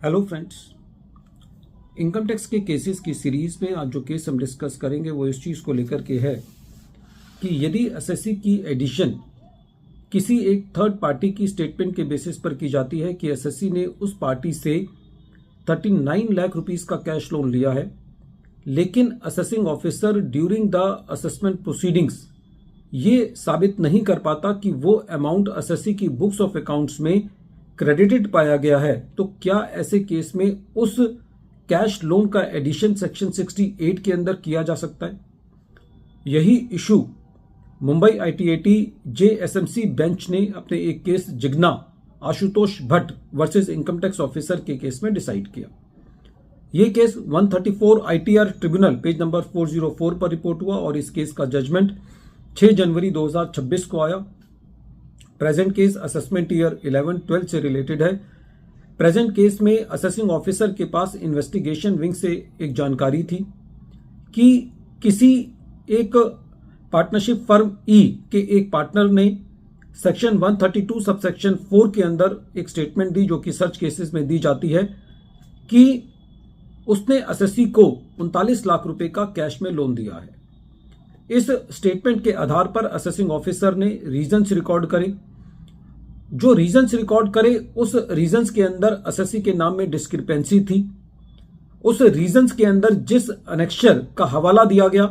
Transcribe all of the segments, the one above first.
Hello friends, income tax के cases की series में आज जो केस हम डिस्कस करेंगे वो इस चीज़ को लेकर के है कि यदि एसएससी की एडिशन किसी एक थर्ड पार्टी की स्टेटमेंट के बेसिस पर की जाती है कि एसएससी ने उस पार्टी से 39 लाख रुपीस का कैश लोन लिया है, लेकिन assessing officer during the assessment proceedings ये साबित नहीं कर पाता कि वो अमाउंट एसएससी की बुक्स ऑफ अकाउंट्स में क्रेडिटेड पाया गया है, तो क्या ऐसे केस में उस कैश लोन का एडिशन सेक्शन 68 के अंदर किया जा सकता है? यही इशू मुंबई आईटीएटी जेएसएमसी बेंच ने अपने एक case Jigna Ashutosh Bhatt versus income tax officer के केस में डिसाइड किया। यह case 134 ITR tribunal page number 404 पर रिपोर्ट हुआ और इस केस का जजमेंट 6 जनवरी 2026 को आया। प्रेजेंट केस असेसमेंट ईयर 11-12 से रिलेटेड है। प्रेजेंट केस में असेसिंग ऑफिसर के पास इन्वेस्टिगेशन विंग से एक जानकारी थी कि किसी एक पार्टनरशिप फर्म ई के एक पार्टनर ने सेक्शन 132 सबसेक्शन 4 के अंदर एक स्टेटमेंट दी, जो कि सर्च केसेस में दी जाती है, कि उसने एसएससी को 39 लाख रुपए का कैश में लोन दिया है। इस स्टेटमेंट के आधार पर असेसिंग ऑफिसर ने रीजंस रिकॉर्ड करे। जो रीजंस रिकॉर्ड करे उस रीजंस के अंदर एसएससी के नाम में डिस्क्रिपेंसी थी। उस रीजंस के अंदर जिस अनेक्शर का हवाला दिया गया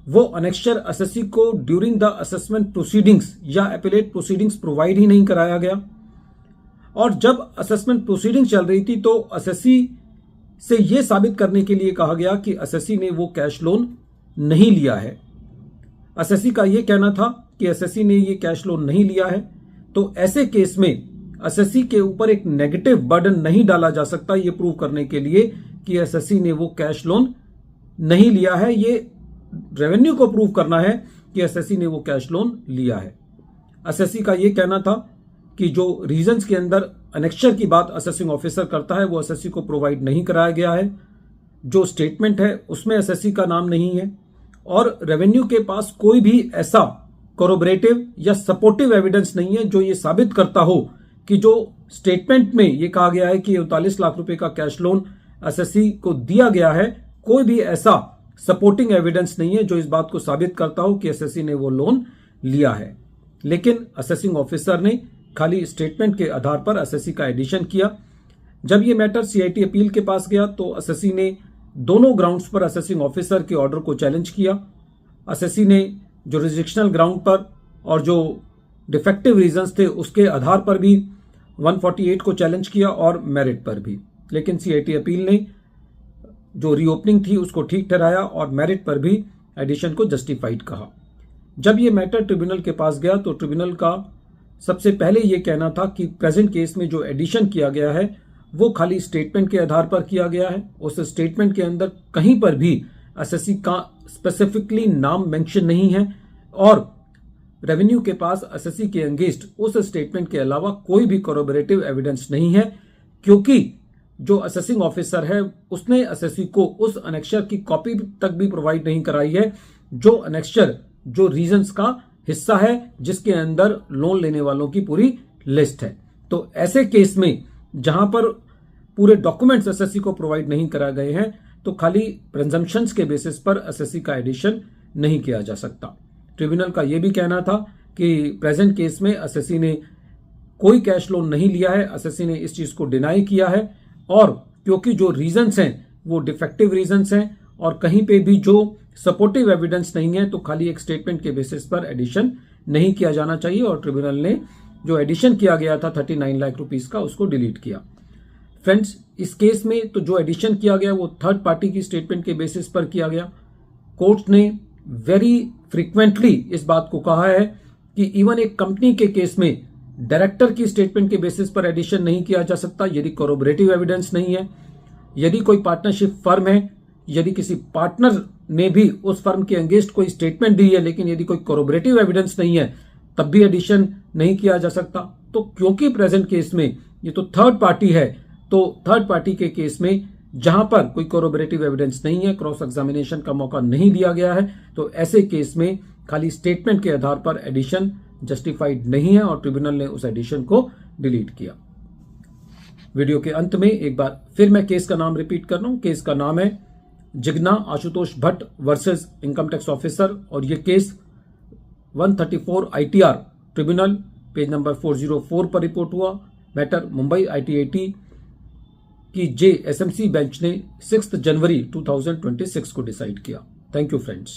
वो अनेक्शर एसएससी को ड्यूरिंग द असेसमेंट प्रोसीडिंग्स या एपिलेट प्रोसीडिंग्स प्रोवाइड ही नहीं कराया गया। और जब असेसमेंट प्रोसीडिंग्स चल रही थी तो एसएससी से यह साबित करने के लिए कहा गया कि एसएससी ने वो कैश लोन नहीं लिया है। एसएससी का यह कहना था कि एसएससी ने ये कैश लोन नहीं लिया है, तो ऐसे केस में एसएससी के ऊपर एक नेगेटिव बर्डन नहीं डाला जा सकता ये प्रूव करने के लिए कि एसएससी ने वो कैश लोन नहीं लिया है। ये रेवेन्यू को प्रूव करना है कि एसएससी ने वो कैश लोन लिया है। एसएससी का ये कहना था कि जो रीजंस के अंदर अनेक्शर की बात असेसिंग ऑफिसर करता है वो एसएससी को प्रोवाइड नहीं कराया गया है। जो स्टेटमेंट है उसमें एसएससी का नाम नहीं है और रेवेन्यू के पास कोई भी ऐसा कोरोबरेटिव या सपोर्टिव एविडेंस नहीं है जो ये साबित करता हो कि जो स्टेटमेंट में ये कहा गया है कि 39 लाख रुपए का कैश लोन एसएससी को दिया गया है, कोई भी ऐसा सपोर्टिंग एविडेंस नहीं है जो इस बात को साबित करता हो कि एसएससी ने वो लोन लिया है। लेकिन असेसिंग ऑफिसर ने खाली स्टेटमेंट के आधार पर एसएससी का एडिशन किया। जब ये मैटर सीआईटी अपील के पास गया तो एसएससी ने दोनों ग्राउंड्स पर असेसिंग ऑफिसर के ऑर्डर को चैलेंज किया। एसएससी ने जो रिजेक्शनल ग्राउंड पर और जो डिफेक्टिव रीजंस थे उसके आधार पर भी 148 को चैलेंज किया और मेरिट पर भी, लेकिन सीआईटी अपील ने जो रीओपनिंग थी उसको ठीक ठहराया और मेरिट पर भी एडिशन को जस्टिफाइड कहा। जब ये मैटर ट्रिब्यूनल के पास गया तो ट्रिब्यूनल का सबसे पहले ये कहना था कि प्रेजेंट केस में जो एडिशन किया गया है वो खाली स्टेटमेंट के आधार पर किया गया है। उस स्टेटमेंट के अंदर कहीं पर भी एसएससी का स्पेसिफिकली नाम मेंशन नहीं है और रेवेन्यू के पास एसएससी के अगेंस्ट उस स्टेटमेंट के अलावा कोई भी कोरोबरेटिव एविडेंस नहीं है, क्योंकि जो असेसिंग ऑफिसर है उसने एसएससी को उस अनेक्शर की कॉपी तक भी प्रोवाइड नहीं कराई है, जो अनेक्शर जो रीजंस का हिस्सा है जिसके अंदर लोन लेने वालों की पूरी लिस्ट है। तो ऐसे केस में जहां पर पूरे डॉक्यूमेंट्स एसएससी को प्रोवाइड नहीं कराए गए हैं तो खाली प्रिजम्पशंस के बेसिस पर एसएससी का एडिशन नहीं किया जा सकता। ट्रिब्यूनल का यह भी कहना था कि प्रेजेंट केस में एसएससी ने कोई कैश लोन नहीं लिया है। एसएससी ने इस चीज को डिनाई किया है और क्योंकि जो रीजंस हैं वो डिफेक्टिव रीजंस हैं और कहीं पे भी जो सपोर्टिव एविडेंस नहीं है तो खाली एक स्टेटमेंट के बेसिस पर एडिशन नहीं किया जाना चाहिए और ट्रिब्यूनल ने जो एडिशन किया गया था 39 लाख रुपीस का उसको डिलीट किया। फ्रेंड्स, इस केस में तो जो एडिशन किया गया वो थर्ड पार्टी की स्टेटमेंट के बेसिस पर किया गया। कोर्ट ने वेरी फ्रीक्वेंटली इस बात को कहा है कि इवन एक कंपनी के केस में डायरेक्टर की स्टेटमेंट के बेसिस पर एडिशन नहीं किया जा सकता यदि कोरोबरेटिव एविडेंस नहीं है। यदि कोई पार्टनरशिप फर्म है, यदि किसी पार्टनर ने भी उस फर्म के अगेंस्ट कोई स्टेटमेंट दी है लेकिन यदि कोई कोरोबरेटिव एविडेंस नहीं है तब भी एडिशन नहीं किया जा सकता। तो क्योंकि प्रेजेंट केस में ये तो थर्ड पार्टी है, तो थर्ड पार्टी के केस में जहां पर कोई कोरोबरेटिव एविडेंस नहीं है, क्रॉस एग्जामिनेशन का मौका नहीं दिया गया है, तो ऐसे केस में खाली स्टेटमेंट के आधार पर एडिशन जस्टिफाइड नहीं है और ट्रिब्यूनल ने उस एडिशन को डिलीट किया। वीडियो के अंत में एक बार फिर मैं केस का नाम रिपीट कर रहा हूं। केस का नाम है Jigna Ashutosh Bhatt versus income tax officer, और ये case 134 ITR tribunal page number 404 पर रिपोर्ट हुआ। मैटर मुंबई ITAT की JSMC बेंच ने 6 जनवरी 2026 को डिसाइड किया। Thank you friends.